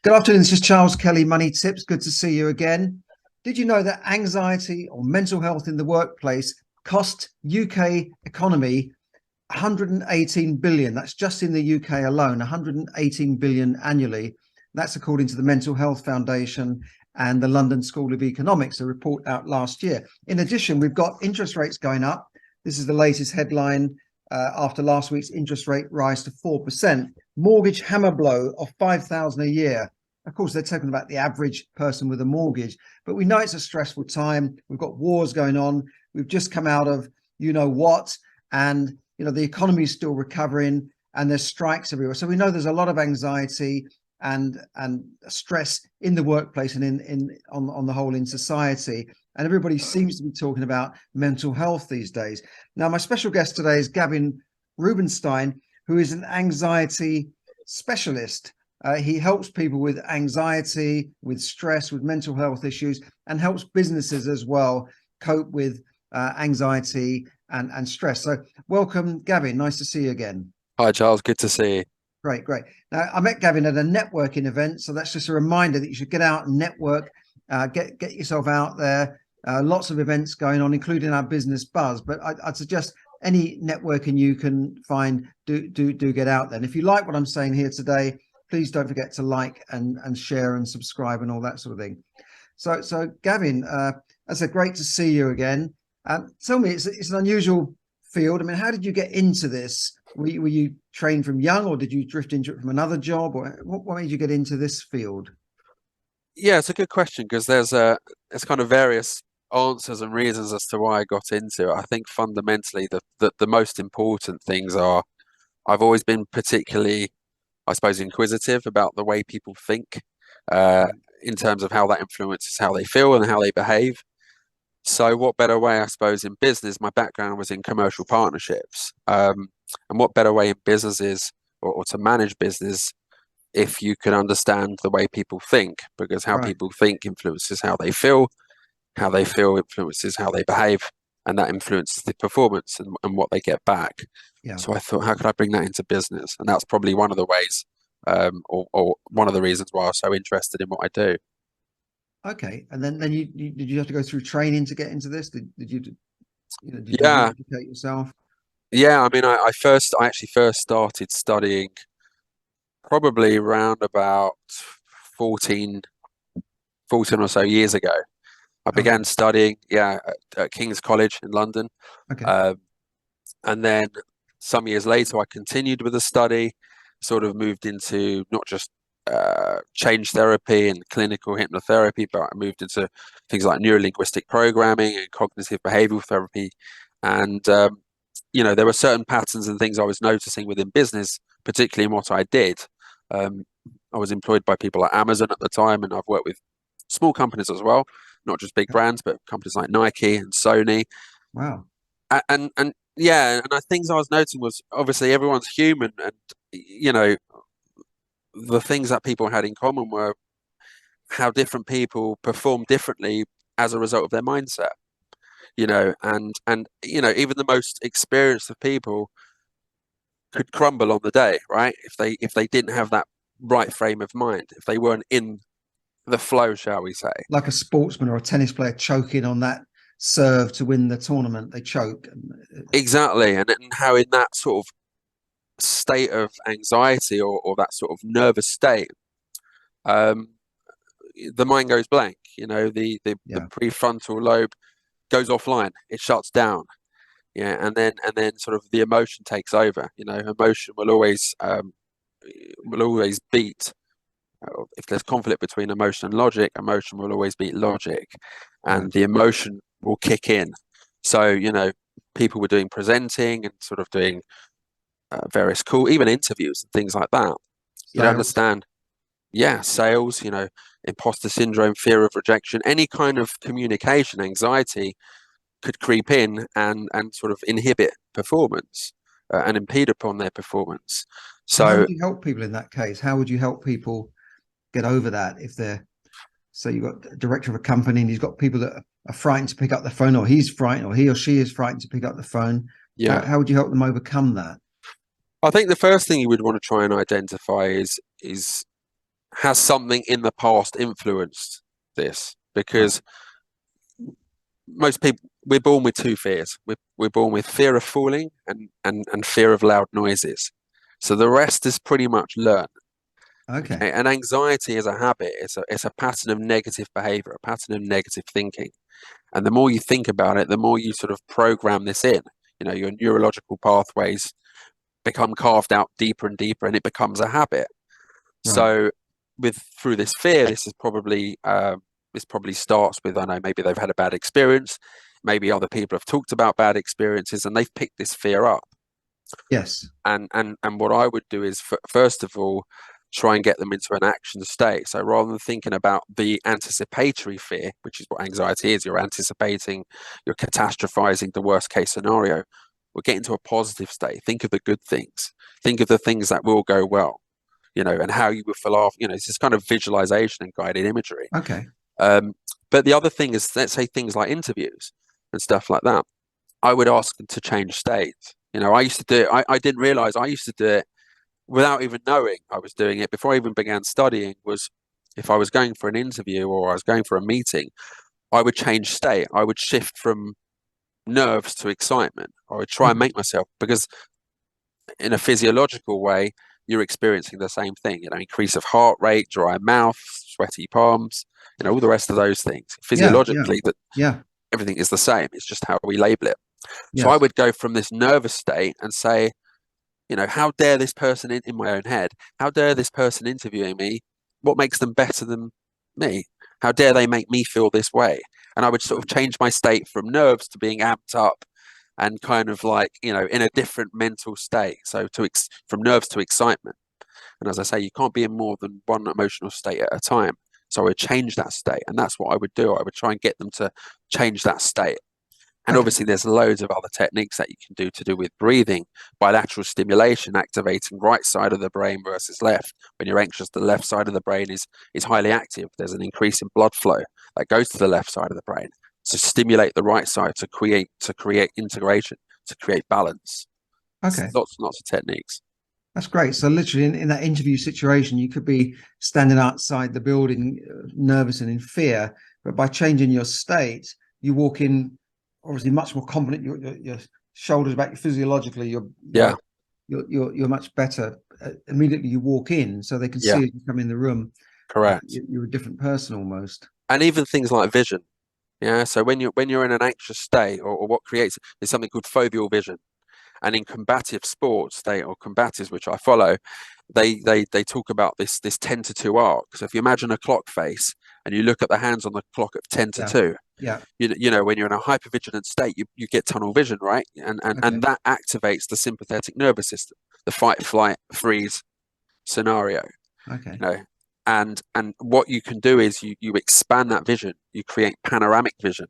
Good afternoon. This is Charles Kelly, Money Tips. Good to see you again. Did you know that anxiety or mental health in the workplace cost UK economy 118 billion? That's just in the UK alone, 118 billion annually. That's according to the Mental Health Foundation and the London School of Economics, a report out last year. In addition, we've got interest rates going up. This is the latest headline after last week's interest rate rise to 4%. Mortgage hammer blow of 5,000 a year. Of course, they're talking about the average person with a mortgage, but we know it's a stressful time. We've got wars going on. We've just come out of you know what, and the economy is still recovering, and there's strikes everywhere. So we know there's a lot of anxiety and stress in the workplace and on the whole in society. And everybody seems to be talking about mental health these days. Now, my special guest today is Gavin Rubinstein, who is an anxiety specialist. He helps people with anxiety, with stress, with mental health issues, and helps businesses as well cope with anxiety and stress. So welcome, Gavin. Nice to see you again. Hi, Charles. Good to see you. Great. Now, I met Gavin at a networking event, so that's just a reminder that you should get out and network, get yourself out there. Lots of events going on, including our Business Buzz. But I'd suggest any networking you can find, do get out there. And if you like what I'm saying here today, please don't forget to like and share and subscribe and all that sort of thing. So Gavin, I said, great to see you again. Tell me, it's an unusual field. I mean, how did you get into this? Were you trained from young, or did you drift into it from another job, or what made you get into this field? Yeah, it's a good question because there's kind of various answers and reasons as to why I got into it. I think fundamentally the most important things are I've always been particularly, I suppose, inquisitive about the way people think, in terms of how that influences how they feel and how they behave. So what better way, I suppose, in business, my background was in commercial partnerships. And what better way in business is, or to manage business, if you can understand the way people think, because how Right. people think influences how they feel influences how they behave, and that influences the performance and what they get back. Yeah. So I thought, how could I bring that into business? And that's probably one of the ways, or one of the reasons why I was so interested in what I do. Okay. And then you did you have to go through training to get into this? Did you Yeah, re-educate yourself? yeah. I mean, I actually first started studying probably around about 14, 14 or so years ago. I Okay. began studying, yeah, at King's College in London. Okay. Um, and then some years later, I continued with the study, sort of moved into not just change therapy and clinical hypnotherapy, but I moved into things like neurolinguistic programming and cognitive behavioral therapy. And, there were certain patterns and things I was noticing within business, particularly in what I did. Um, I was employed by people like Amazon at the time, and I've worked with small companies as well, not just big brands, but companies like Nike and Sony. Wow. And yeah, and things I was noticing was obviously everyone's human, and the things that people had in common were how different people perform differently as a result of their mindset. And even the most experienced of people could crumble on the day, right? If they didn't have that right frame of mind, if they weren't in the flow, shall we say. Like a sportsman or a tennis player choking on that serve to win the tournament, they choke. Exactly. And how in that sort of state of anxiety, or that sort of nervous state, um, the mind goes blank. The Yeah. prefrontal lobe goes offline. It shuts down. Yeah, and then sort of the emotion takes over. Emotion will always beat. If there's conflict between emotion and logic, emotion will always beat logic, Right. and the emotion will kick in. So, people were doing presenting and sort of doing various cool, even interviews and things like that. You'd Sales. understand, yeah, sales, imposter syndrome, fear of rejection, any kind of communication anxiety could creep in and sort of inhibit performance, and impede upon their performance. So how So would you help people in that case? How would you help people get over that if they're, so you've got a director of a company and he's got people that are frightened to pick up the phone, or he's frightened, or he or she is frightened to pick up the phone. yeah, How would you help them overcome that? I think the first thing you would want to try and identify is has something in the past influenced this? Right. Because most people, we're born with two fears. We're born with fear of falling and fear of loud noises. So the rest is pretty much learned. Okay. Okay. And anxiety is a habit. It's a pattern of negative behavior, a pattern of negative thinking. And the more you think about it, the more you sort of program this in. Your neurological pathways become carved out deeper and deeper, and it becomes a habit. Right. So through this fear, this probably starts with, I know, maybe they've had a bad experience, maybe other people have talked about bad experiences, and they've picked this fear up. Yes. And what I would do is, first of all, try and get them into an action state. So rather than thinking about the anticipatory fear, which is what anxiety is, you're anticipating, you're catastrophizing the worst case scenario. We'll get into a positive state. Think of the good things. Think of the things that will go well, and how you will feel after. It's this kind of visualization and guided imagery. Okay. But the other thing is, let's say things like interviews and stuff like that. I would ask them to change states. I used to do it. I didn't realize I used to do it without even knowing I was doing it before I even began studying. Was if I was going for an interview or I was going for a meeting, I would change state. I would shift from nerves to excitement. I would try and Okay. make myself, because in a physiological way, you're experiencing the same thing. Increase of heart rate, dry mouth, sweaty palms, all the rest of those things. Yeah. Yeah. Physiologically, that Yeah. everything is the same. It's just how we label it. So I Yes. would go from this nervous state and say, how dare this person in my own head? How dare this person interviewing me? What makes them better than me? How dare they make me feel this way? And I would sort of change my state from nerves to being amped up and kind of like, in a different mental state. So from nerves to excitement. And as I say, you can't be in more than one emotional state at a time. So I would change that state. And that's what I would do. I would try and get them to change that state. And Okay. obviously, there's loads of other techniques that you can do to do with breathing, bilateral stimulation, activating right side of the brain versus left. When you're anxious, the left side of the brain is highly active. There's an increase in blood flow that goes to the left side of the brain. So stimulate the right side to create integration, to create balance. Okay. Lots and lots of techniques. That's great. So literally in that interview situation, you could be standing outside the building, nervous and in fear, but by changing your state, you walk in obviously much more confident. Your shoulders back, physiologically, Yeah, you're much better. Immediately you walk in, so they can yeah, see as you come in the room. correct. You're a different person almost. And even things like vision. Yeah, so when you're in an anxious state, or what creates is something called foveal vision. And in combative sports, or combatives, which I follow, they talk about this 10 to 2 arc. So if you imagine a clock face and you look at the hands on the clock at 10 to Yeah. 2, Yeah. when you're in a hypervigilant state, you get tunnel vision, right? And Okay. that activates the sympathetic nervous system, the fight, flight, freeze scenario. Okay. You know, and what you can do is you expand that vision, you create panoramic vision,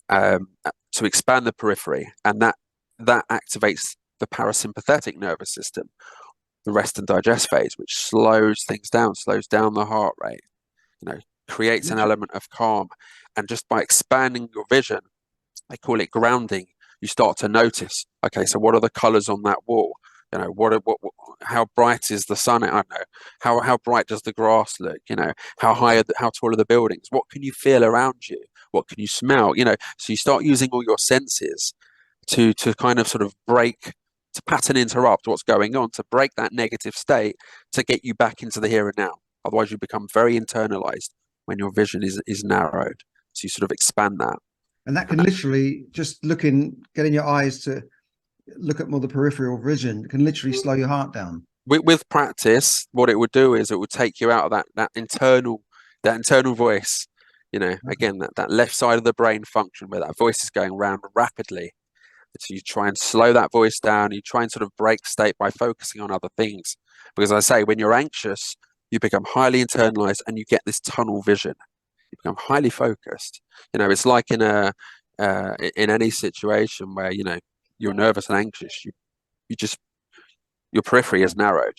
to expand the periphery, and that activates the parasympathetic nervous system, the rest and digest phase, which slows things down, slows down the heart rate, creates an Literally. element of calm. And just by expanding your vision, they call it grounding, you start to notice, okay, so what are the colors on that wall? How bright is the sun? I don't know. How bright does the grass look? How tall are the buildings? What can you feel around you? What can you smell? So you start using all your senses to kind of sort of to pattern interrupt what's going on, to break that negative state, to get you back into the here and now. Otherwise, you become very internalized when your vision is narrowed. So you sort of expand that. And that And can literally just getting your eyes to look at more the peripheral vision can literally slow your heart down. with practice, what it would do is it would take you out of that internal voice. Okay. Again, that left side of the brain function where that voice is going around rapidly. So you try and slow that voice down. You try and sort of break state by focusing on other things. Because I say, when you're anxious, you become highly internalized and you get this tunnel vision. You become highly focused. It's like in any situation where you're nervous and anxious. You just your periphery is narrowed.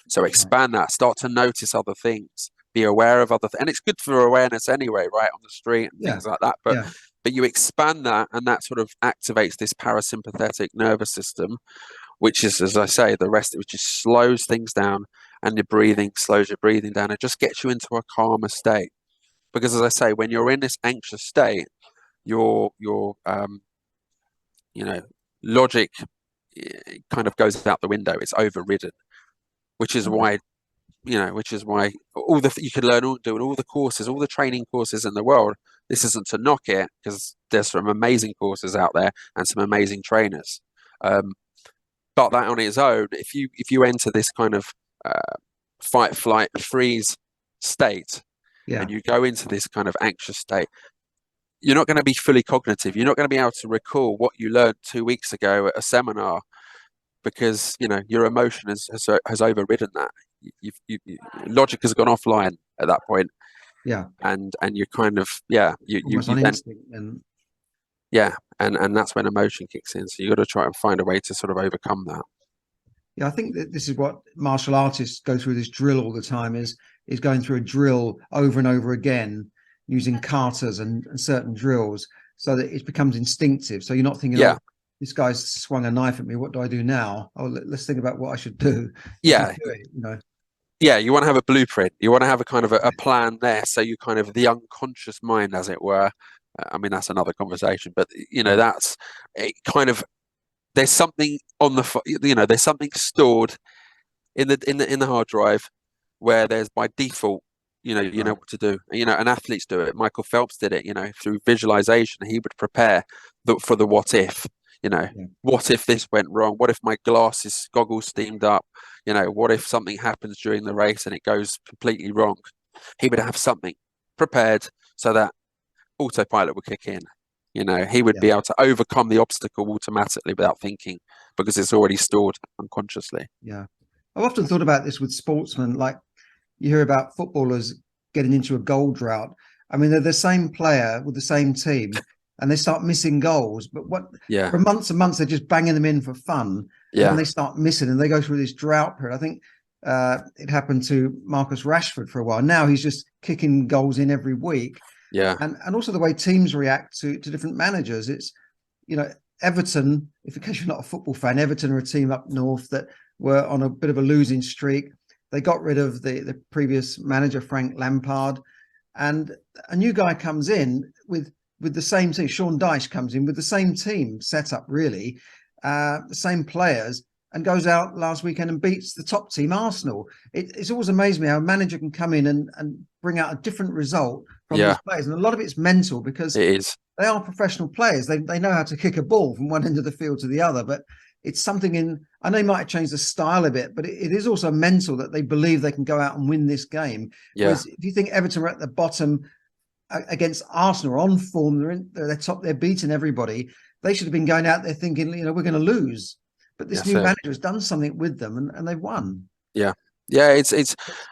So Right. expand that. Start to notice other things. Be aware of and it's good for awareness anyway, right, on the street and Yeah. things like that. But Yeah. but you expand that, and that sort of activates this parasympathetic nervous system, which is, as I say, the rest, which just slows things down and your breathing slows your breathing down. It just gets you into a calmer state. Because as I say, when you're in this anxious state, your you know, logic kind of goes out the window. It's overridden, which is Okay. why all the you could learn doing all the courses, all the training courses in the world. This isn't to knock it, because there's some amazing courses out there and some amazing trainers. But that on its own, if you enter this kind of fight, flight, freeze state, Yeah. and you go into this kind of anxious state, you're not going to be fully cognitive. You're not going to be able to recall what you learned 2 weeks ago at a seminar, because your emotion has overridden that. Logic has gone offline at that point, Yeah. and you kind of you Almost on then instinct. And and that's when emotion kicks in. So you got to try and find a way to sort of overcome that. yeah, I think that this is what martial artists go through, this drill all the time, is going through a drill over and over again using katas and certain drills, so that it becomes instinctive. So you're not thinking, Yeah, oh, this guy's swung a knife at me, what do I do now? Oh, let's think about what I should do. You just yeah, do it. yeah. You want to have a blueprint. You want to have a kind of a plan there, so you kind of the unconscious mind, as it were. I mean, that's another conversation, but Yeah. that's it. Kind of, there's something on there's something stored in the hard drive, where there's by default, you know Right. what to do. And athletes do it. Michael Phelps did it. Through visualization, he would prepare for the what if. Yeah. What if this went wrong? What if my goggles steamed up? What if something happens during the race and it goes completely wrong? He would have something prepared, so that autopilot would kick in. He would Yeah. be able to overcome the obstacle automatically without thinking, because it's already stored unconsciously. Yeah. I've often thought about this with sportsmen. Like, you hear about footballers getting into a goal drought. I mean, they're the same player with the same team, and they start missing goals. But Yeah, for months and months, they're just banging them in for fun, and then yeah, they start missing, and they go through this drought period. I think it happened to Marcus Rashford for a while. Now he's just kicking goals in every week, yeah, and also the way teams react to different managers. It's, Everton, if in case you're not a football fan, Everton are a team up north that were on a bit of a losing streak. They got rid of the previous manager, Frank Lampard, and a new guy comes in with the same team. Sean Dyche comes in with the same team set up, really, the same players, and goes out last weekend and beats the top team, Arsenal. It's always amazed me how a manager can come in and bring out a different result from yeah. these players. And a lot of it's mental, because It is. they are professional players. They know how to kick a ball from one end of the field to the other, but it's something I know he might have changed the style a bit, but it is also mental that they believe they can go out and win this game. Yeah, Whereas if you think Everton are at the bottom against Arsenal, are on form, they're top, they're beating everybody. They should have been going out there thinking, we're going to lose. But this that's new it. manager has done something with them, and they've won. Yeah, yeah. It's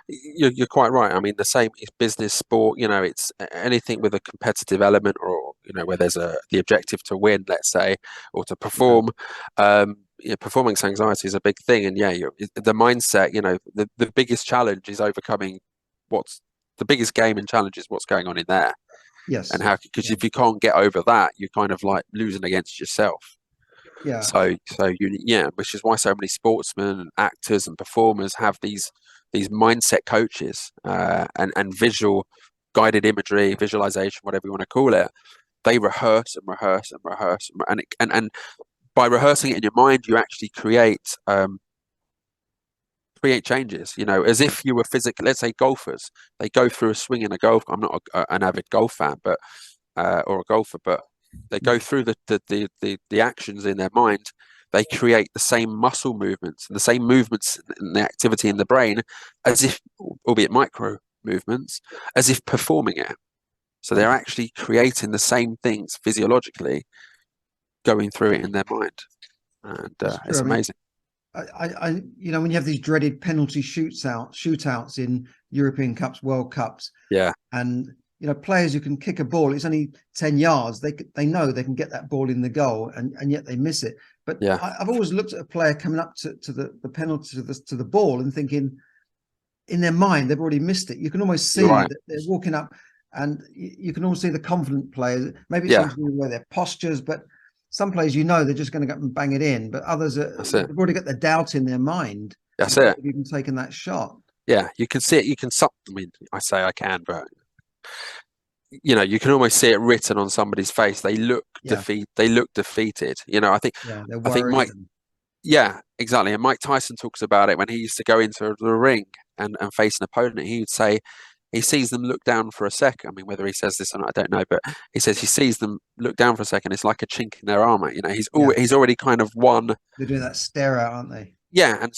you're quite right. I mean, the same is business, sport. It's anything with a competitive element, or where there's the objective to win, let's say, or to Yeah. perform. Performance anxiety is a big thing, and the mindset. The biggest challenge is overcoming what's the biggest game and challenge is what's going on in there, and Yes. how, because Yeah. if you can't get over that, you're kind of like losing against yourself. Yeah. So which is why so many sportsmen and actors and performers have these mindset coaches, and visual guided imagery, visualization, whatever you want to call it. They rehearse and rehearse and rehearse, and by rehearsing it in your mind, you actually create changes. As if you were physically. Let's say golfers, they go through a swing in a golf. I'm not an avid golf fan, but or a golfer, but they go through the actions in their mind. They create the same muscle movements and the same movements and the activity in the brain, as if, albeit micro movements, as if performing it. So they're Okay. actually creating the same things physiologically, going through it in their mind, and It's true. it's I mean, amazing. when you have these dreaded penalty shootouts in European Cups, World Cups, Yeah, and players who can kick a ball, it's only 10 yards. They know they can get that ball in the goal, and yet they miss it. But yeah, I've always looked at a player coming up to the penalty, to the ball, and thinking, in their mind they've already missed it. You can almost you're see right. that they're walking up, and you can almost see the confident players. Maybe it's Yeah, something to do with their postures, but some players, they're just going to go and bang it in, but others that's it. they've already got the doubt in their mind. That's before it. they've even taken that shot. Yeah, you can see it. You can, I mean, I say I can, but you can almost see it written on somebody's face. They look Yeah, They look defeated. yeah, they're I think worried. Mike. Yeah, exactly. And Mike Tyson talks about it when he used to go into the ring and face an opponent. He would say he sees them look down for a second. I mean, whether he says this or not, I don't know, but he says he sees them look down for a second. It's like a chink in their armor. Yeah, He's already kind of won. they're doing that stare out, aren't they? Yeah, and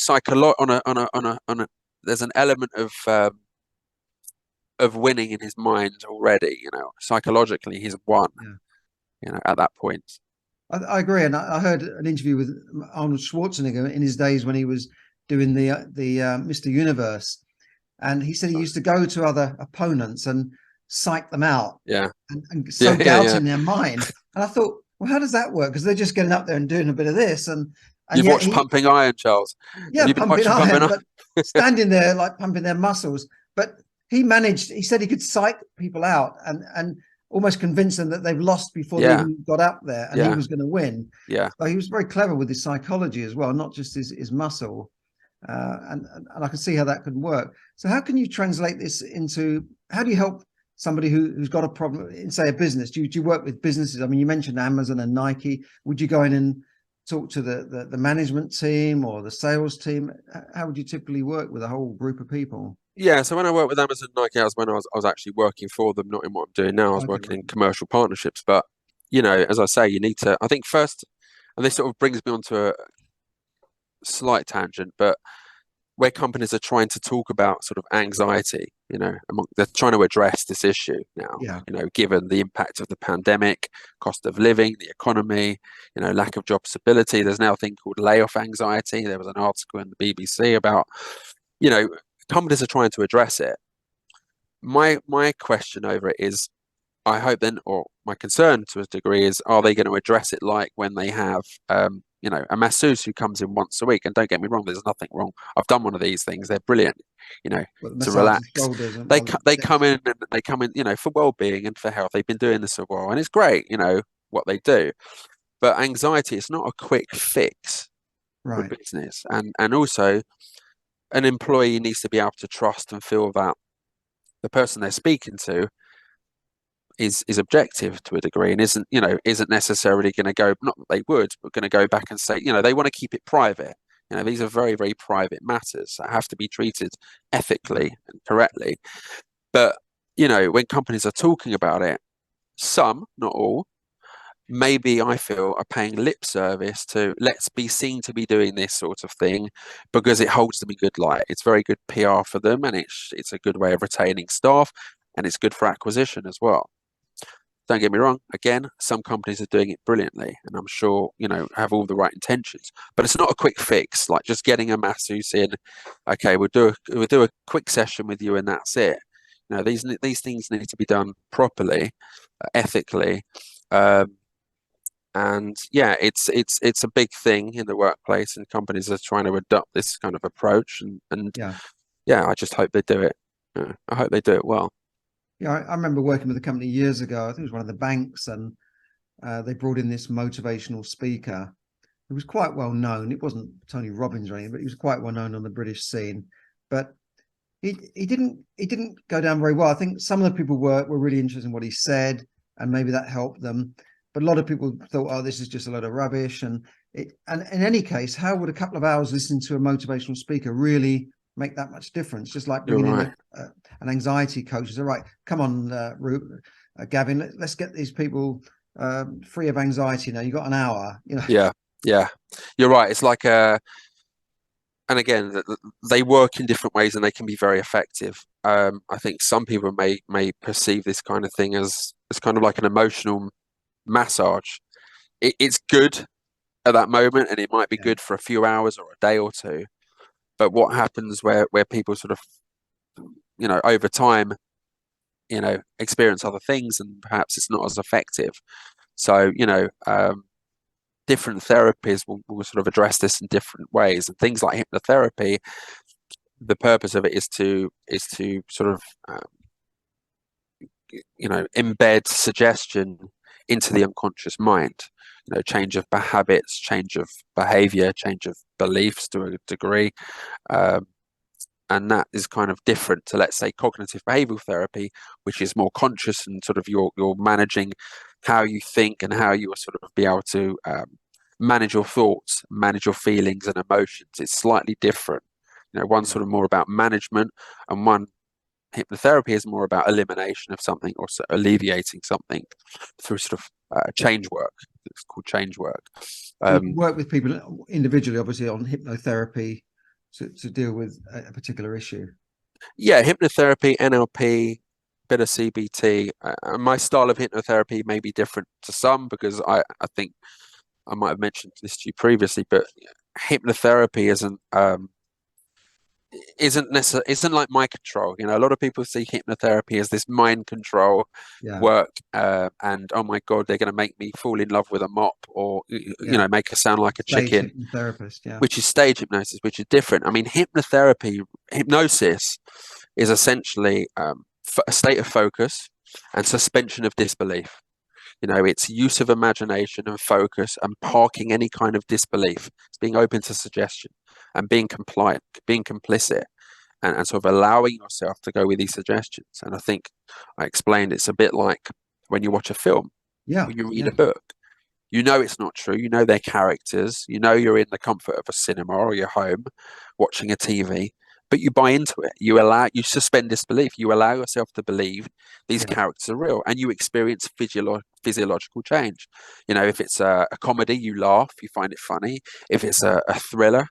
there's an element of winning in his mind already. Psychologically, he's won. Yeah. At that point. I agree, and I heard an interview with Arnold Schwarzenegger in his days when he was doing the Mr. Universe, and he said he used to go to other opponents and psych them out, Yeah, and sow yeah, doubt yeah. in their mind. And I thought, well, how does that work? Because they're just getting up there and doing a bit of this, and You've yet watched Pumping Iron, Charles. Have you been pumping watching Pumping iron, Iron? but standing there like pumping their muscles. But he managed. He said he could psych people out and almost convince them that they've lost before they Yeah, even got up there, and he yeah, was going to win. yeah. So he was very clever with his psychology as well, not just his muscle. And I can see how that could work. So how can you translate this into, how do you help somebody who's got a problem in, say, a business? Do you work with businesses? I mean, you mentioned Amazon and Nike. Would you go in and talk to the management team or the sales team? How would you typically work with a whole group of people? Yeah, so when I worked with Amazon and Nike, I was actually working for them, not in what I'm doing now. I was Okay, working right. in commercial partnerships. But, as I say, you need to, I think first, and this sort of brings me on to a slight tangent, but where companies are trying to talk about sort of anxiety, they're trying to address this issue now, Yeah, given the impact of the pandemic, cost of living, the economy, lack of job stability. There's now a thing called layoff anxiety. There was an article in the BBC about, you know, companies are trying to address it. My question over it is, I hope then, or my concern to a degree is, are they going to address it like when they have, a masseuse who comes in once a week? And don't get me wrong, there's nothing wrong. I've done one of these things; they're brilliant, but to massage the relax. shoulders and They while they sitting. come in and they come in, for well-being and for health. They've been doing this a while, and it's great, what they do. But anxiety, it's not a quick fix for a Right. business, and also an employee needs to be able to trust and feel that the person they're speaking to is objective to a degree and isn't necessarily going to go, not that they would, but going to go back and say, they want to keep it private. These are very, very private matters that have to be treated ethically and correctly. But when companies are talking about it, some, not all, maybe I feel are paying lip service to, let's be seen to be doing this sort of thing because it holds them in good light. It's very good PR for them, and it's a good way of retaining staff, and it's good for acquisition as well. Don't get me wrong. Again, some companies are doing it brilliantly, and I'm sure have all the right intentions. But it's not a quick fix, like just getting a masseuse in. Okay, we'll do a quick session with you, and that's it. These things need to be done properly, ethically, and yeah, it's a big thing in the workplace, and companies are trying to adopt this kind of approach. And Yeah. yeah, I just hope they do it. I hope they do it well. Yeah, I remember working with a company years ago. I think it was one of the banks, and they brought in this motivational speaker who was quite well known. It wasn't Tony Robbins or anything, but he was quite well known on the British scene. But he didn't go down very well. I think some of the people were really interested in what he said, and maybe that helped them. But a lot of people thought, oh, this is just a load of rubbish. And in any case, how would a couple of hours listening to a motivational speaker really make that much difference? Just like You're bringing right. in an anxiety coach. Is all right. Come on, Gavin, let's get these people free of anxiety now. You got an hour. Yeah, yeah, you're right. It's like and again, they work in different ways, and they can be very effective. I think some people may perceive this kind of thing as kind of like an emotional massage. It's good at that moment, and it might be Yeah. good for a few hours or a day or two. But what happens where people sort of, over time, experience other things, and perhaps it's not as effective. So, different therapies will sort of address this in different ways, and things like hypnotherapy, the purpose of it is to sort of embed suggestion into the unconscious mind. change of habits, change of behavior, change of beliefs to a degree. And that is kind of different to, let's say, cognitive behavioral therapy, which is more conscious and sort of you're managing how you think and how you will sort of be able to manage your thoughts, manage your feelings and emotions. It's slightly different. One's sort of more about management, and one, hypnotherapy, is more about elimination of something or alleviating something through sort of change work. It's called change work. So you can work with people individually, obviously, on hypnotherapy to deal with a particular issue. Yeah, hypnotherapy, NLP, bit of CBT. My style of hypnotherapy may be different to some, because I think I might have mentioned this to you previously, but hypnotherapy isn't like mind control. A lot of people see hypnotherapy as this mind control work, and oh my God, they're going to make me fall in love with a mop, or make us sound like a chicken. Therapist, which is stage hypnosis, which is different. I mean, hypnosis is essentially a state of focus and suspension of disbelief. It's use of imagination and focus and parking any kind of disbelief. It's being open to suggestion and being compliant, being complicit, and sort of allowing yourself to go with these suggestions. And I think I explained it's a bit like when you watch a film, when you read a book. It's not true. They're characters. You're in the comfort of a cinema or your home watching a TV, but you buy into it. You suspend disbelief. You allow yourself to believe these characters are real, and you experience physiological change. If it's a comedy, you laugh, you find it funny. If it's a thriller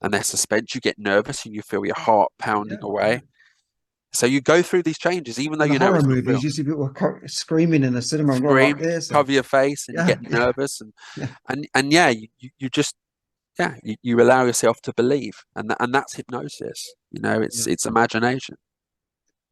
and there's suspense, you get nervous and you feel your heart pounding away. So you go through these changes, even though horror it's movies, you see people screaming in the cinema, and scream, like this, cover your face, and you get nervous, you allow yourself to believe, and that's hypnosis. It's imagination.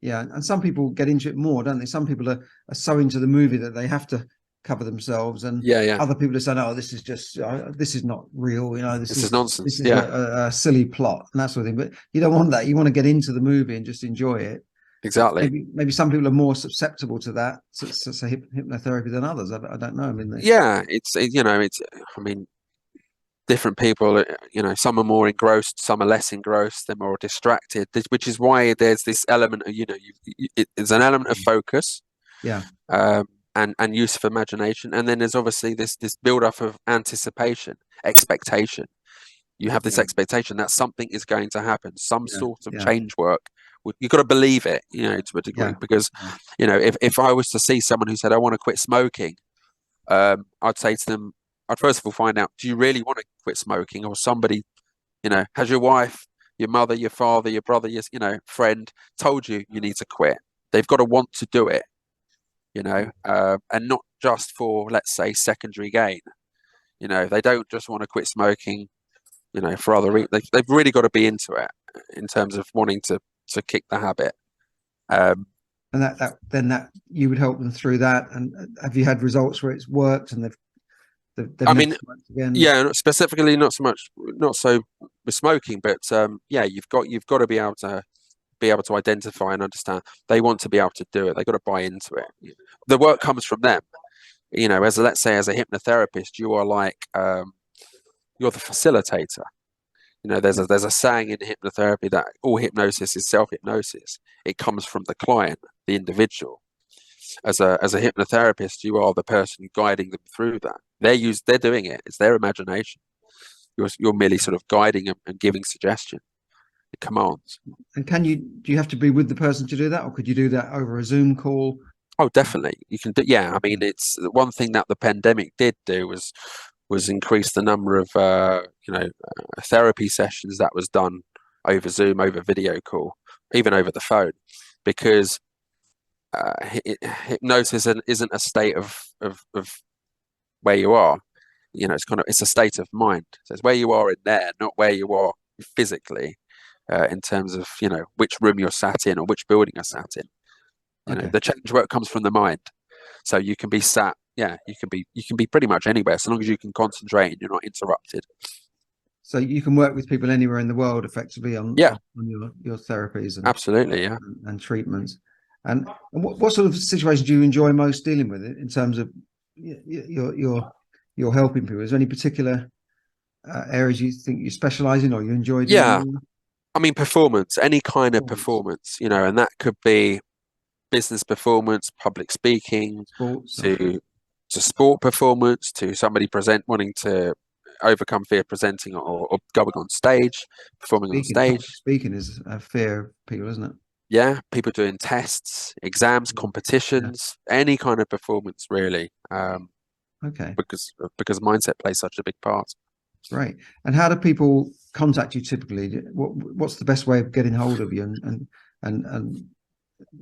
Yeah, and some people get into it more, don't they? Some people are so into the movie that they have to cover themselves, and other people are saying, "Oh, this is just this is not real." This is nonsense. This is a silly plot and that sort of thing. But you don't want that. You want to get into the movie and just enjoy it. Exactly. Maybe some people are more susceptible to that, so hypnotherapy than others. I don't know. I mean, it's I mean, different people. Some are more engrossed, some are less engrossed. They're more distracted, which is why there's this element of there's an element of focus. And use of imagination, and then there's obviously this build up of anticipation, expectation. You have this expectation that something is going to happen, some sort of change work. You've got to believe it, to a degree, because if I was to see someone who said, I want to quit smoking, I'd say to them, I'd first of all find out, do you really want to quit smoking? Or somebody, has your wife, your mother, your father, your brother, your friend told you need to quit? They've got to want to do it, and not just for, let's say, secondary gain. They don't just want to quit smoking, for other reasons. They've really got to be into it in terms of wanting to kick the habit. And that you would help them through that. And have you had results where it's worked and they've I mean, specifically not so with smoking, but you've got to be able to identify and understand. They want to be able to do it. They've got to buy into it. The work comes from them. Let's say as a hypnotherapist, you are like you're the facilitator. There's a saying in hypnotherapy that all hypnosis is self-hypnosis. It comes from the client, the individual. As a hypnotherapist, you are the person guiding them through that. They're doing it. It's their imagination. You're merely sort of guiding them and giving suggestion, commands. And do you have to be with the person to do that, or could you do that over a Zoom call? Oh, definitely. You can do. Yeah, I mean, it's one thing that the pandemic did do was increase the number of therapy sessions that was done over Zoom, over video call, even over the phone, because hypnosis isn't a state of where you are. It's a state of mind. So it's where you are in there, not where you are physically, in terms of which room you're sat in or which building you're sat in. The change work comes from the mind, so you can be sat. Yeah, you can be pretty much anywhere, so long as you can concentrate and you're not interrupted. So you can work with people anywhere in the world, effectively, on your therapies and absolutely, and treatments. And what sort of situations do you enjoy most dealing with in terms of your you're helping people? Is there any particular areas you think you specialize in or you enjoy doing Yeah, more? I mean, performance, any kind of Performance, performance, and that could be business performance, public speaking, sports, to sport performance, to somebody wanting to overcome fear presenting or going on stage, performing on speaking. stage. Public speaking is a fear of people, isn't it? Yeah, people doing tests, exams, Yeah. competitions, any kind of performance really, Okay. because mindset plays such a big part. Great. And how do people contact you typically? What's the best way of getting hold of you and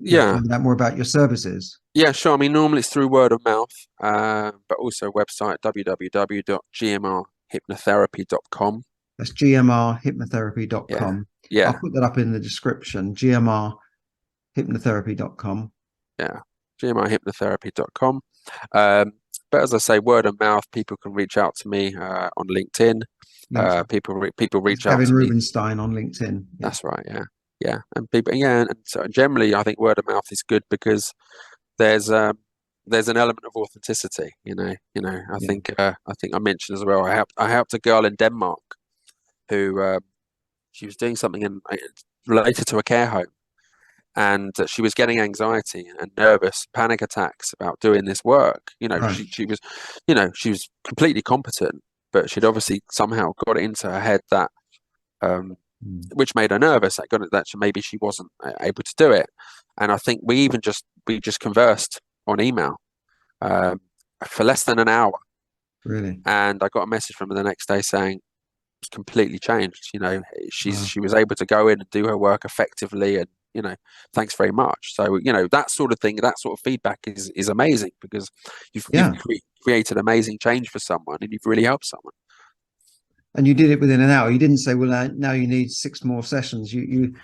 Yeah, find out more about your services? yeah, sure. I mean, normally it's through word of mouth, but also website www.gmrhypnotherapy.com. That's Yeah, gmrhypnotherapy.com. I'll yeah, put that up in the description. gmrhypnotherapy.com. yeah. gmrhypnotherapy.com. Um, but as I say, word of mouth, people can reach out to me on LinkedIn. LinkedIn. People That's reach out Gavin to me. Rubinstein on LinkedIn. Yeah. That's right. Yeah, yeah. And people, yeah, and so generally, I think word of mouth is good because there's um there's an element of authenticity. Yeah. I think I mentioned as well. I helped a girl in Denmark who she was doing something related to a care home, and she was getting anxiety and nervous panic attacks about doing this work. Right. She was completely competent, but she'd obviously somehow got it into her head that um, Mm. which made her nervous. Maybe she wasn't able to do it. And I think we just conversed on email um, for less than an hour, Really? and I got a message from her the next day saying it's completely changed. Wow. She was able to go in and do her work effectively, and thanks very much. So that sort of thing, that sort of feedback is amazing because you've Yeah. created amazing change for someone, and you've really helped someone. And you did it within an hour. You didn't say, well, now you need 6 more sessions. You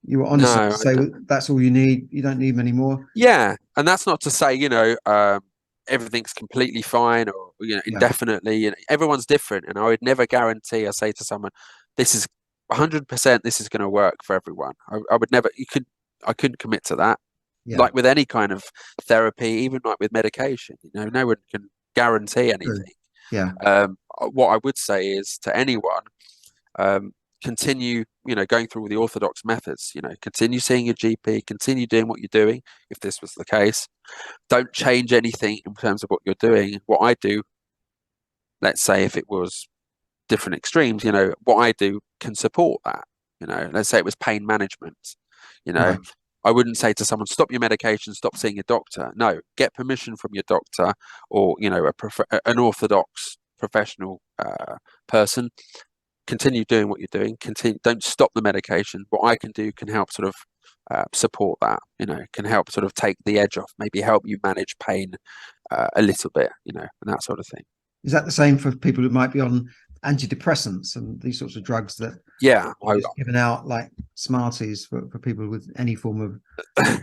were honest enough to No, say, well, that's all you need. You don't need many more. yeah, and that's not to say, everything's completely fine or Yeah. indefinitely. Everyone's different, and I would never guarantee. I say to someone, "This is 100%. This is going to work for everyone." I would never. I couldn't commit to that. Yeah. Like with any kind of therapy, even like with medication, no one can guarantee True. anything. Yeah. What I would say is to anyone, um, continue, going through all the orthodox methods. Continue seeing your GP, continue doing what you're doing. If this was the case, don't change anything in terms of what you're doing. What I do, let's say if it was different extremes, what I do can support that. Let's say it was pain management. You know, Right. I wouldn't say to someone, stop your medication, stop seeing your doctor. No, get permission from your doctor or, an orthodox professional person. Continue doing what you're doing. Continue, don't stop the medication. What I can do can help sort of support that, can help sort of take the edge off, maybe help you manage pain a little bit, and that sort of thing. Is that the same for people who might be on antidepressants and these sorts of drugs that Yeah, are just given out like Smarties for people with any form of?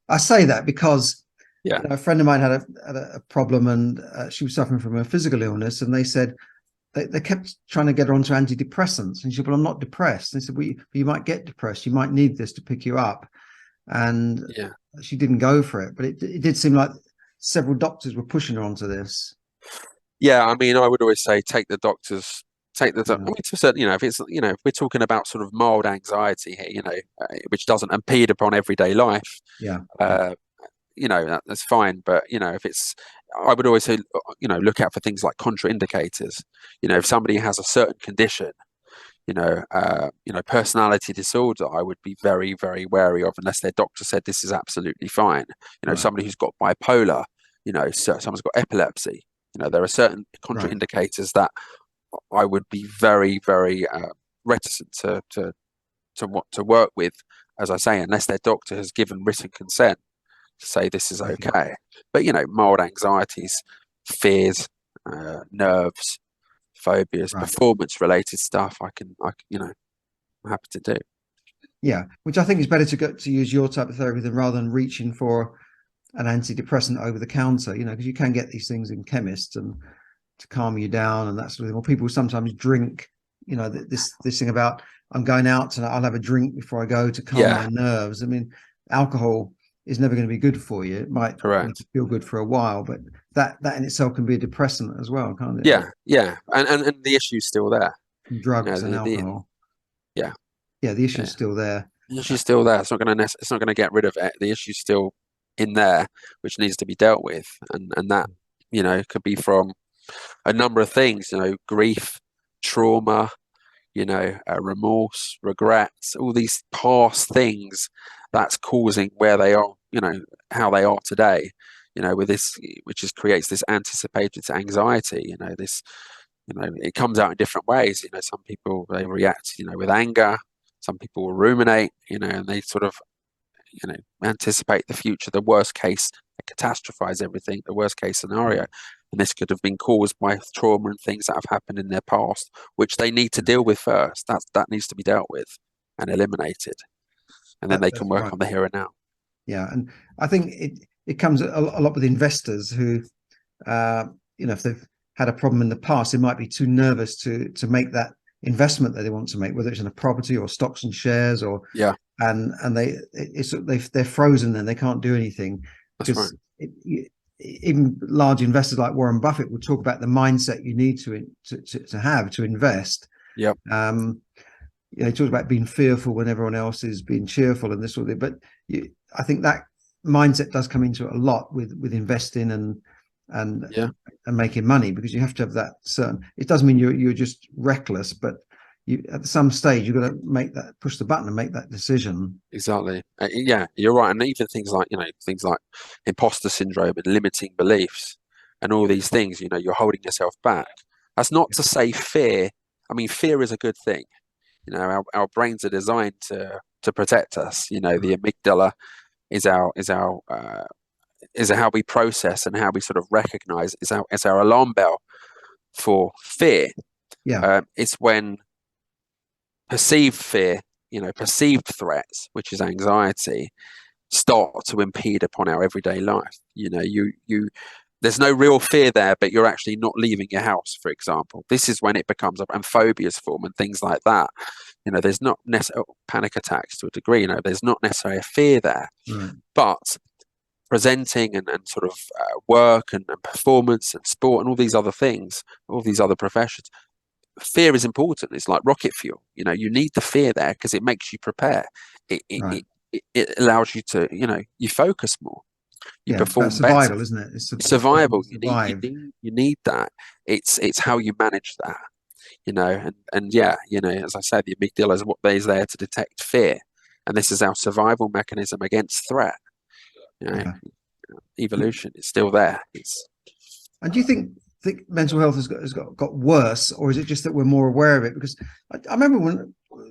I say that because yeah, a friend of mine had a problem and she was suffering from a physical illness, and they said they kept trying to get her onto antidepressants, and she said, "Well, I'm not depressed." And they said, "Well, you might get depressed. You might need this to pick you up." And yeah. she didn't go for it, but it did seem like several doctors were pushing her onto this. Yeah, I mean, I would always say take the doctors, I Yeah. mean, to a certain, if it's, if we're talking about sort of mild anxiety here, which doesn't impede upon everyday life, Yeah. Yeah. uh, that's fine. But, if it's, I would always say, look out for things like contraindicators. If somebody has a certain condition, personality disorder, I would be very, very wary of unless their doctor said this is absolutely fine. Right. Somebody who's got bipolar, someone's got epilepsy. There are certain Right. contraindicators that I would be very, very reticent to work with, as I say, unless their doctor has given written consent to say this is Okay. okay. But mild anxieties, fears, nerves, phobias, Right. performance-related stuff, I'm happy to do. Yeah. Which I think is better to use your type of therapy than rather than reaching for an antidepressant over the counter, because you can get these things in chemists and to calm you down and that sort of thing. Or people sometimes drink, this thing about I'm going out and I'll have a drink before I go to calm Yeah, my nerves. I mean, alcohol is never going to be good for you. It might make Correct. you feel good for a while, but that in itself can be a depressant as well, can't it? Yeah, and the issue's still there. You know, Drugs and alcohol. yeah, Yeah, the issue's yeah. still there. The issue's still there. It's not gonna get rid of it. The issue's still in there, which needs to be dealt with, and that, you know, could be from a number of things. You know, grief, trauma, you know, remorse, regrets, all these past things that's causing where they are, you know, how they are today, you know, with this, which just creates this anticipated anxiety, you know, this, you know, it comes out in different ways. You know, some people, they react, you know, with anger, some people will ruminate, you know, and they sort of, you know, anticipate the future, the worst case, they catastrophize everything, the worst case scenario. And this could have been caused by trauma and things that have happened in their past, which they need to deal with first. That needs to be dealt with and eliminated. And then they That's can work right. on the here and now. Yeah, and I think it comes a lot with investors who, you know, if they've had a problem in the past, they might be too nervous to make that investment that they want to make, whether it's in a property or stocks and shares, or Yeah, and they're frozen and they can't do anything that's right. because even large investors like Warren Buffett will talk about the mindset you need to have to invest. Yep. You know, he talks about being fearful when everyone else is being cheerful and this sort of thing. But I think that mindset does come into it a lot with investing and Yeah, and making money, because you have to have that certain. It doesn't mean you're just reckless, but you at some stage you've got to push the button and make that decision. exactly. Yeah, you're right. And even things like, you know, things like imposter syndrome and limiting beliefs and all these things, you know, you're holding yourself back. That's not to say fear. I mean, fear is a good thing. You know, our brains are designed to protect us. You know, the amygdala is how we process and how we sort of recognize, is our alarm bell for fear. Yeah, It's when perceived fear, you know, perceived threats, which is anxiety, start to impede upon our everyday life. You know, there's no real fear there, but you're actually not leaving your house, for example. This is when it becomes up, and phobias form and things like that. You know, there's not necessarily panic attacks to a degree. You know, there's not necessarily a fear there, right. but presenting and sort of work and performance and sport and all these other things, all these other professions, fear is important. It's like rocket fuel. You know, you need the fear there because it makes you prepare. It, it, Right. it, it allows you to, you know, you focus more, you Yeah, about perform better. survival, isn't it? It's being able Survival. to survive. You need that. It's how you manage that. You know, and yeah, you know, as I said, the amygdala is what is there to detect fear, and this is our survival mechanism against threat. You know, Yeah. evolution is still there. And do you think mental health has got worse, or is it just that we're more aware of it? Because I remember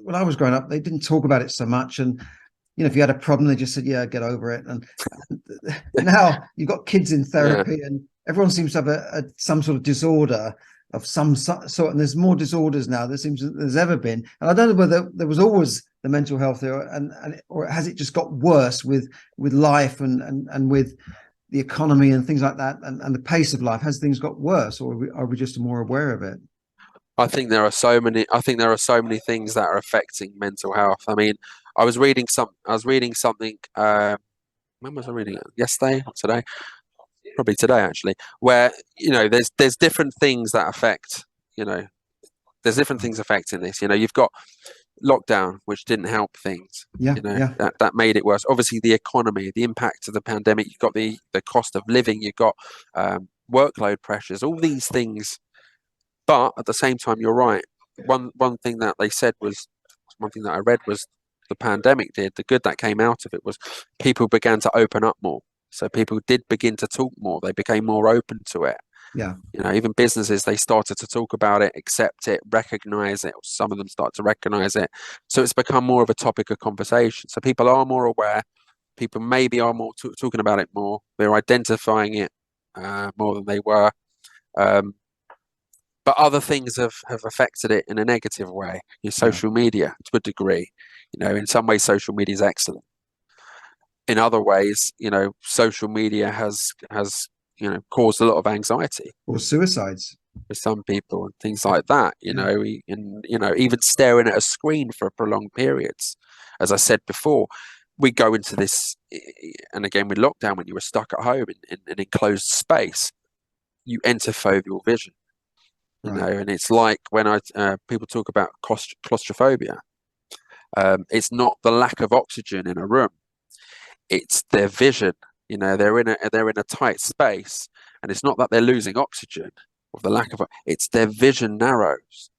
when I was growing up, they didn't talk about it so much, and you know, if you had a problem, they just said, "Yeah, get over it." And now you've got kids in Yeah, therapy, and everyone seems to have some sort of disorder of some sort, and there's more disorders now there seems there's ever been. And I don't know whether there was always the mental health there, or has it just got worse with life and with the economy and things like that, and the pace of life? Has things got worse, or are we just more aware of it? I think there are so many. I think there are so many things that are affecting mental health. I mean, I was reading something. When was I reading it? Yesterday or today? Probably today actually. Where, you know, there's different things that affect. You know, there's different things affecting this. You know, you've got lockdown, which didn't help things. Yeah, You know, yeah, that made it worse. Obviously, the economy, the impact of the pandemic. You've got the cost of living. You've got workload pressures. All these things. But at the same time, you're right. One thing that they said was, one thing that I read was, the pandemic did, the good that came out of it was people began to open up more. So people did begin to talk more. They became more open to it. yeah. You know, even businesses, they started to talk about it, accept it, recognize it. Or some of them start to recognize it. So it's become more of a topic of conversation. So people are more aware. People maybe are more talking about it more. They're identifying it more than they were. Um, but other things have affected it in a negative way. Your Yeah. social media, to a degree, you know, in some ways, social media is excellent. In other ways, you know, social media has you know, caused a lot of anxiety Or suicides. for some people and things like that. You Yeah, know, and you know, even staring at a screen for prolonged periods, as I said before, we go into this, and again with lockdown, when you were stuck at home in an enclosed space, you enter foveal vision, you Right. know, and it's like when people talk about claustrophobia. It's not the lack of oxygen in a room; it's their vision. You know, they're in a tight space, and it's not that they're losing oxygen or the lack of it's their vision narrows.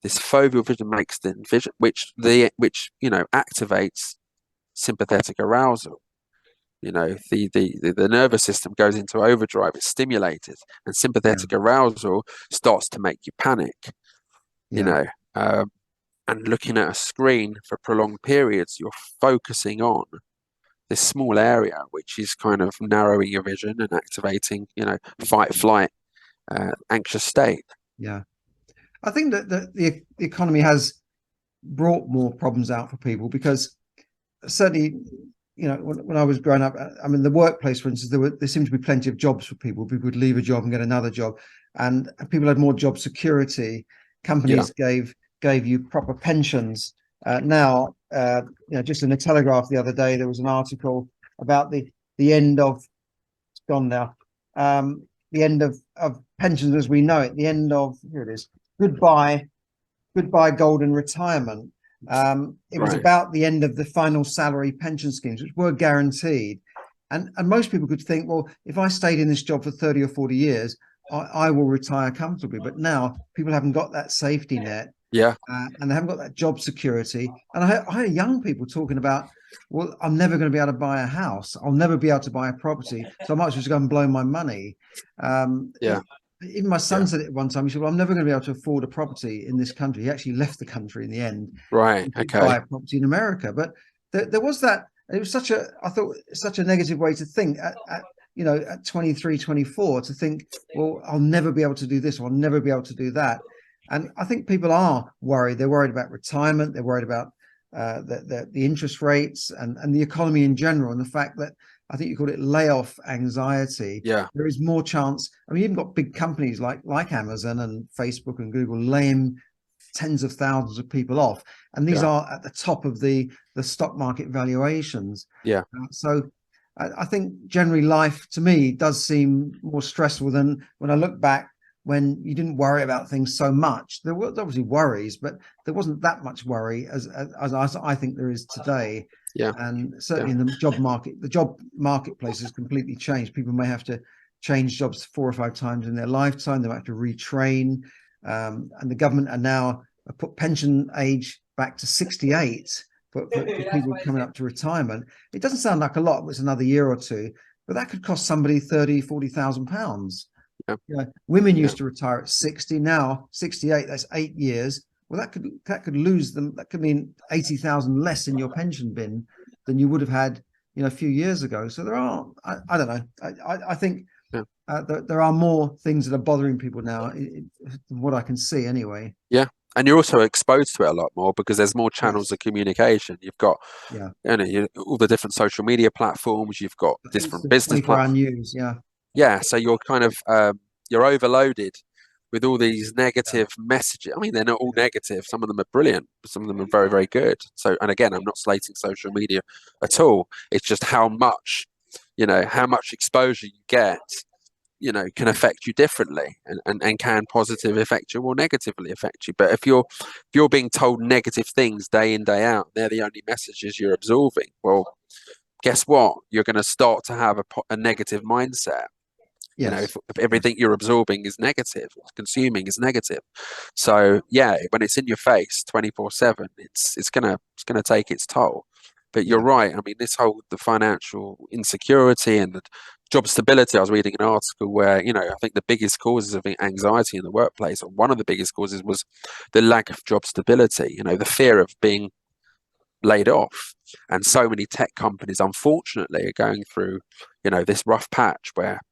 This foveal vision makes the vision, which activates sympathetic arousal. You know, the nervous system goes into overdrive, it's stimulated, and Yeah. sympathetic arousal starts to make you panic, you Yeah. know. And looking at a screen for prolonged periods, you're focusing on this small area, which is kind of narrowing your vision and activating, fight, flight, anxious state. Yeah. I think that the economy has brought more problems out for people, because certainly, when I was growing up, I mean, the workplace, for instance, there seemed to be plenty of jobs for people. People would leave a job and get another job, and people had more job security. Yeah, Companies gave you proper pensions. Now, just in the Telegraph the other day, there was an article about the end of, it's gone now, the end of pensions as we know it. The end of, here it is, goodbye golden retirement. It was right. about the end of the final salary pension schemes, which were guaranteed. And most people could think, well, if I stayed in this job for 30 or 40 years, I will retire comfortably. But now people haven't got that safety net, Yeah, and they haven't got that job security. And I hear young people talking about, well, I'm never going to be able to buy a house. I'll never be able to buy a property. So I might as well just go and blow my money. yeah, Even my son yeah. said it one time. He said, well, I'm never going to be able to afford a property in this country. He actually left the country in the end Right. to Okay. buy a property in America. But there was that. It was I thought, such a negative way to think at 23, 24, to think, well, I'll never be able to do this, or I'll never be able to do that. And I think people are worried. They're worried about retirement. They're worried about the interest rates and the economy in general, and the fact that, I think you called it layoff anxiety. Yeah, There is more chance. I mean, you've got big companies like Amazon and Facebook and Google laying tens of thousands of people off, and these yeah, are at the top of the stock market valuations. yeah, So I think generally life to me does seem more stressful than when I look back, when you didn't worry about things so much. There were obviously worries, but there wasn't that much worry as I think there is today. yeah, And yeah, certainly in the job marketplace has completely changed. People may have to change jobs 4 or 5 times in their lifetime. They might have to retrain. And the government are now put pension age back to 68 for people coming up to retirement. It doesn't sound like a lot, but it's another year or two, but that could cost somebody 30,000-40,000 pounds. yeah, Women yeah, used to retire at 60, now 68, that's 8 years. Well, that could lose them. That could mean 80,000 less in your pension bin than you would have had, a few years ago. So there are, I don't know. I think yeah. there are more things that are bothering people now, from what I can see anyway. Yeah. And you're also exposed to it a lot more because there's more channels Yes. of communication. You've got, Yeah. all the different social media platforms. You've got It's different the business 24-hour platforms. news. Yeah. Yeah. So you're kind of you're overloaded with all these negative messages. I mean, they're not all negative. Some of them are brilliant. Some of them are very, very good. So, and again, I'm not slating social media at all. It's just how much, how much exposure you get, can affect you differently, and can positively affect you or negatively affect you. But if you're being told negative things day in, day out, they're the only messages you're absorbing. Well, guess what? You're going to start to have a negative mindset. Yes. If everything you're absorbing is negative, consuming is negative. So yeah, when it's in your face 24/7, it's gonna take its toll. But you're Yeah. right. I mean, the financial insecurity and the job stability. I was reading an article where, I think the biggest causes of anxiety in the workplace, or one of the biggest causes, was the lack of job stability. The fear of being laid off. And so many tech companies, unfortunately, are going through, this rough patch where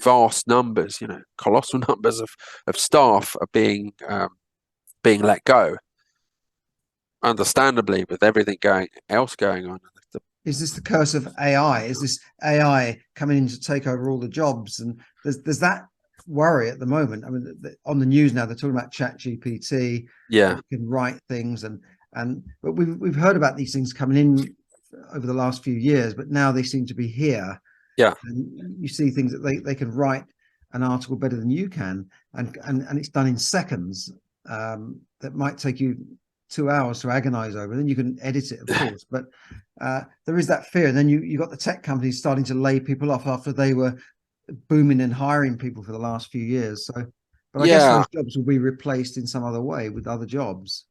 vast numbers, colossal numbers of staff are being let go. Understandably, with everything else going on. Is this the curse of AI? Is this AI coming in to take over all the jobs? And there's that worry at the moment. I mean, on the news now, they're talking about Chat GPT, that Yeah, it can write things, but we've heard about these things coming in over the last few years, but now they seem to be here. Yeah. And you see things that they can write an article better than you can, and it's done in seconds. That might take you 2 hours to agonize over, and then you can edit it, of course. But there is that fear. And then you got the tech companies starting to lay people off after they were booming and hiring people for the last few years. So, but I guess Yeah. those jobs will be replaced in some other way with other jobs.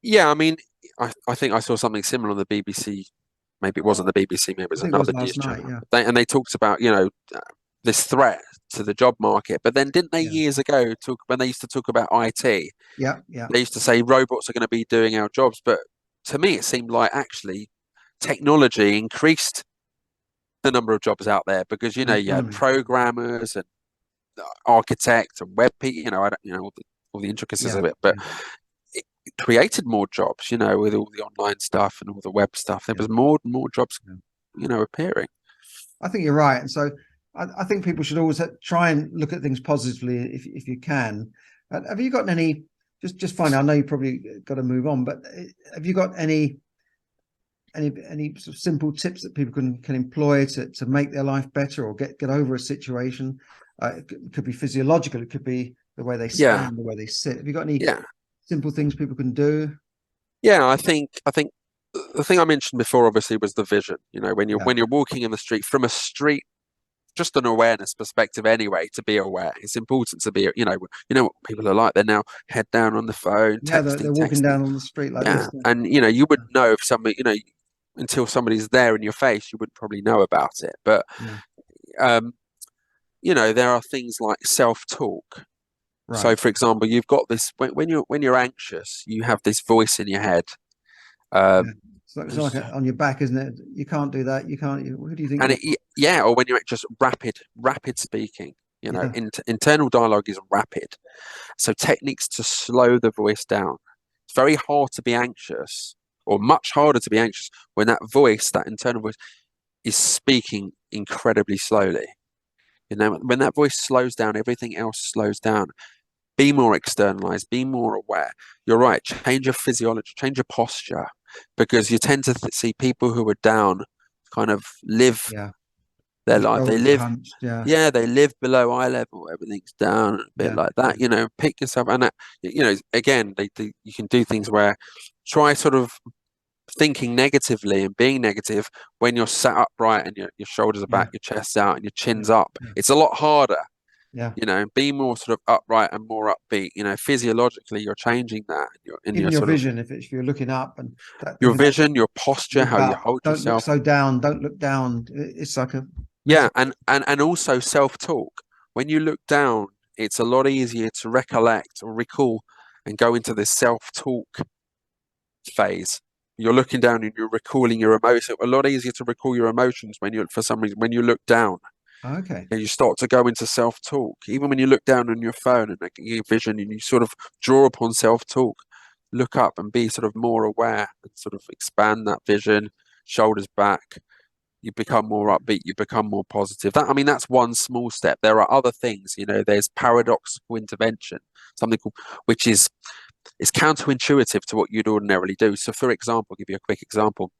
Yeah. I mean, I think I saw something similar on the BBC. Maybe it wasn't the BBC, maybe it I was think it was another last news night. channel. Yeah. And they talked about, this threat to the job market. But then didn't they Yeah. years ago talk when they used to talk about IT? Yeah. Yeah. They used to say robots are going to be doing our jobs. But to me, it seemed like actually technology increased the number of jobs out there because, The you had economy. programmers and architects and web people, I don't, all the intricacies Yeah. of it, but Yeah. it created more jobs, with all the online stuff and all the web stuff. There Yeah. was more and more jobs, Yeah. appearing. I think you're right, and so I think people should always try and look at things positively if you can. Have you got any? Just finally, I know you probably got to move on, but have you got any sort of simple tips that people can employ to make their life better or get over a situation? It could be physiological, it could be the way they Yeah, stand, the way they sit. Have you got any yeah, simple things people can do? yeah. I think the thing I mentioned before, obviously, was the vision. Yeah, When you're walking in the street from a street, just an awareness perspective anyway, to be aware. It's important to be, what people are like. They're now head down on the phone, yeah, they're walking texting. down on the street like Yeah, this. and you wouldn't know if somebody, until somebody's there in your face, you wouldn't probably know about it. But Yeah, um, there are things like self-talk. right. So, for example, you've got this when you're anxious, you have this voice in your head. Yeah. Um, It's like on your back, isn't it? You can't do that. You can't. Who do you think and you yeah, or when you're just rapid speaking. are? Yeah, Internal dialogue is rapid. So techniques to slow the voice down. It's very hard to be anxious, or much harder to be anxious when that voice, that internal voice, is speaking incredibly slowly. When that voice slows down, everything else slows down. Be more externalized, be more aware. You're right, change your physiology, change your posture, because you tend to see people who are down kind of live yeah. their The life. They shoulders are live, hunched. Yeah, yeah, they live below eye level. Everything's down, a bit yeah, like yeah, that. Pick yourself, and again, you can do things where try sort of thinking negatively and being negative when you're sat upright and your shoulders are yeah, back, your chest's out, and your yeah, chin's up. yeah. It's a lot harder. Yeah. Be more sort of upright and more upbeat. Physiologically, you're changing that in Even your your sort of vision, if you're looking up, and that your thing about vision, your posture, look how you up, hold don't look yourself. so down, don't look down. It's like a Yeah, message. and also self-talk. When you look down, it's a lot easier to recollect or recall and go into this self-talk phase. You're looking down and you're recalling your emotion. A lot easier to recall your emotions for some reason when you look down. Okay. And you start to go into self-talk. Even when you look down on your phone and your vision and you sort of draw upon self-talk, look up and be sort of more aware and sort of expand that vision, shoulders back. You become more upbeat, you become more positive. That's one small step. There are other things, there's paradoxical intervention, something called, which is it's counterintuitive to what you'd ordinarily do. So, for example, I'll give you a quick example.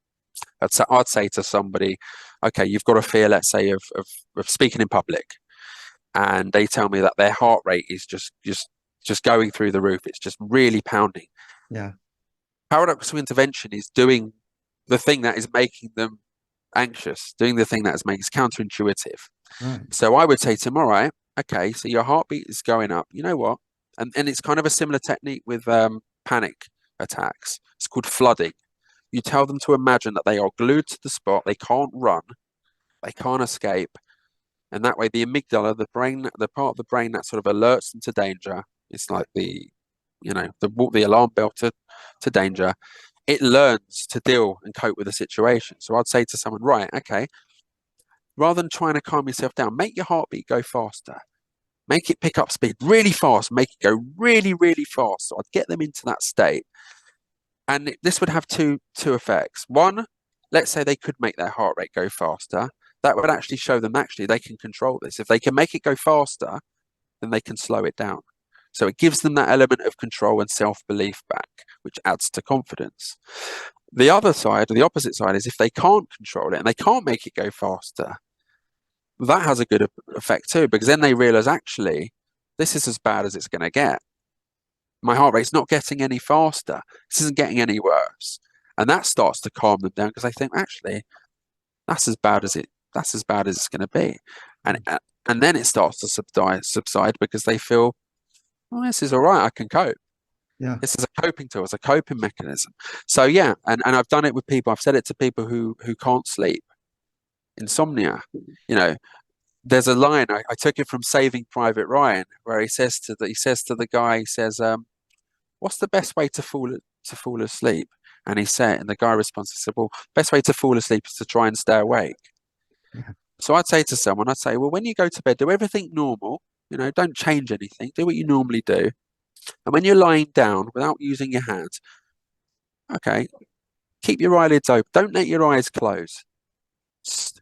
I'd say to somebody, okay, you've got a fear, let's say, of speaking in public, and they tell me that their heart rate is just going through the roof. It's just really pounding. Yeah. Paradoxical intervention is doing the thing that is making them anxious, doing the thing that is making it's counterintuitive. Right. So I would say to them, all right, okay, so your heartbeat is going up. You know what? And it's kind of a similar technique with panic attacks. It's called flooding. You tell them to imagine that they are glued to the spot, they can't run, they can't escape, and that way the amygdala, the part of the brain that sort of alerts them to danger, it's like the alarm bell to danger. It learns to deal and cope with the situation. So I'd say to someone, right, okay, rather than trying to calm yourself down, make your heartbeat go faster. Make it pick up speed really fast, make it go really, really fast. So I'd get them into that state. And this would have two effects. One, let's say they could make their heart rate go faster. That would actually show them actually they can control this. If they can make it go faster, then they can slow it down. So it gives them that element of control and self-belief back, which adds to confidence. The other side, or the opposite side, is if they can't control it and they can't make it go faster, that has a good effect too, because then they realize, actually, this is as bad as it's going to get. My heart rate's not getting any faster. This isn't getting any worse. And that starts to calm them down, because they think, actually, that's as bad as it's going to be. And then it starts to subside because they feel, oh, this is all right, I can cope. Yeah. This is a coping tool, it's a coping mechanism. So yeah, and I've done it with people. I've said it to people who can't sleep, insomnia. There's a line, I took it from Saving Private Ryan, where he says to the guy, what's the best way to fall asleep? And and the guy responds, he said, well, best way to fall asleep is to try and stay awake. Yeah. So I'd say to someone, well, when you go to bed, do everything normal, don't change anything, do what you normally do. And when you're lying down without using your hands, okay, keep your eyelids open. Don't let your eyes close.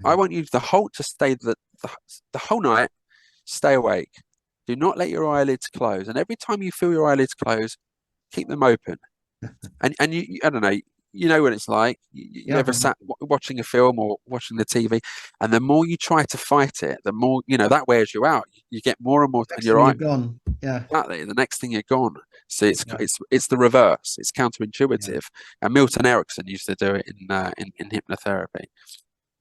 I want you to stay the whole night, stay awake. Do not let your eyelids close. And every time you feel your eyelids close, keep them open. And you, I don't know, you know what it's like. You ever sat watching a film or watching the TV, and the more you try to fight it, the more, that wears you out. You get more and more, and you're gone. Yeah. Exactly. The next thing you're gone. So it's the reverse. It's counterintuitive. Yeah. And Milton Erickson used to do it in hypnotherapy.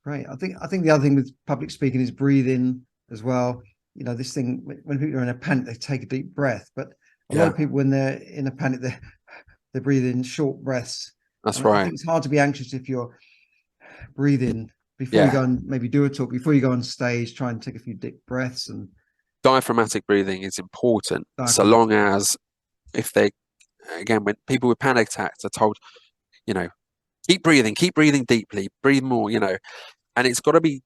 Right. I think the other thing with public speaking is breathing as well. This thing, when people are in a panic, they take a deep breath, but a lot of people, when they're in a panic, they breathe in short breaths. That's right. I think it's hard to be anxious if you're breathing before you go and maybe do a talk, before you go on stage, try and take a few deep breaths. And diaphragmatic breathing is important, so long as, when people with panic attacks are told, keep breathing deeply, breathe more, and it's got to be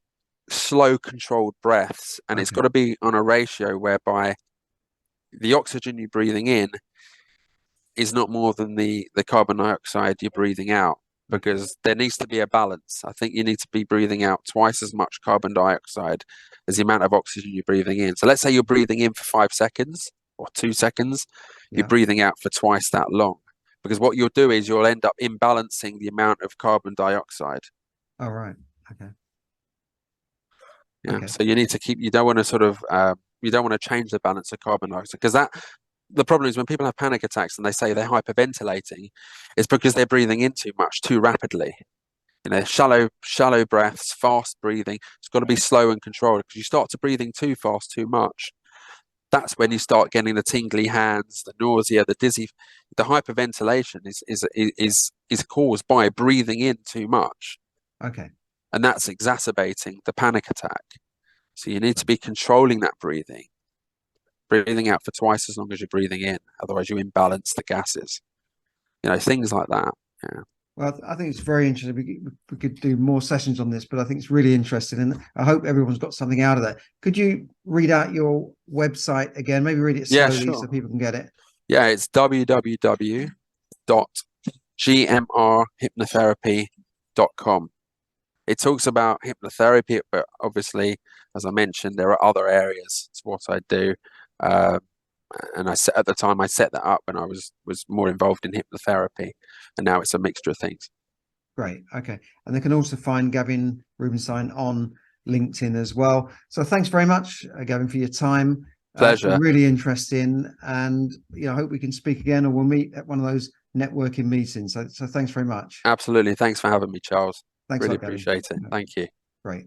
slow, controlled breaths, and it's got to be on a ratio whereby the oxygen you're breathing in is not more than the carbon dioxide you're breathing out, because there needs to be a balance. I think you need to be breathing out twice as much carbon dioxide as the amount of oxygen you're breathing in. So let's say you're breathing in for 5 seconds or 2 seconds, you're breathing out for twice that long, because what you'll do is you'll end up imbalancing the amount of carbon dioxide. Oh, right. Okay. Yeah. Okay. So you need to you don't want to change the balance of carbon dioxide, because the problem is when people have panic attacks and they say they're hyperventilating, it's because they're breathing in too much, too rapidly. Shallow breaths, fast breathing. It's got to be slow and controlled, because you start to breathing too fast, too much. That's when you start getting the tingly hands, the nausea, the dizzy. The hyperventilation is caused by breathing in too much. Okay. And that's exacerbating the panic attack. So you need to be controlling that breathing out for twice as long as you're breathing in. Otherwise, you imbalance the gases. Things like that. Yeah. Well, I think it's very interesting. We could do more sessions on this, but I think it's really interesting, and I hope everyone's got something out of that. Could you read out your website again? Maybe read it slowly so people can get it. Yeah, it's www.gmrhypnotherapy.com. It talks about hypnotherapy, but obviously, as I mentioned, there are other areas to what I do. And at the time I set that up when I was more involved in hypnotherapy, and now it's a mixture of things. Great. Okay. And they can also find Gavin Rubinstein on LinkedIn as well. So thanks very much, Gavin, for your time. Pleasure. Really interesting. And I hope we can speak again, or we'll meet at one of those networking meetings. So thanks very much. Absolutely. Thanks for having me, Charles. Thanks. Really appreciate it. Thank you. Great.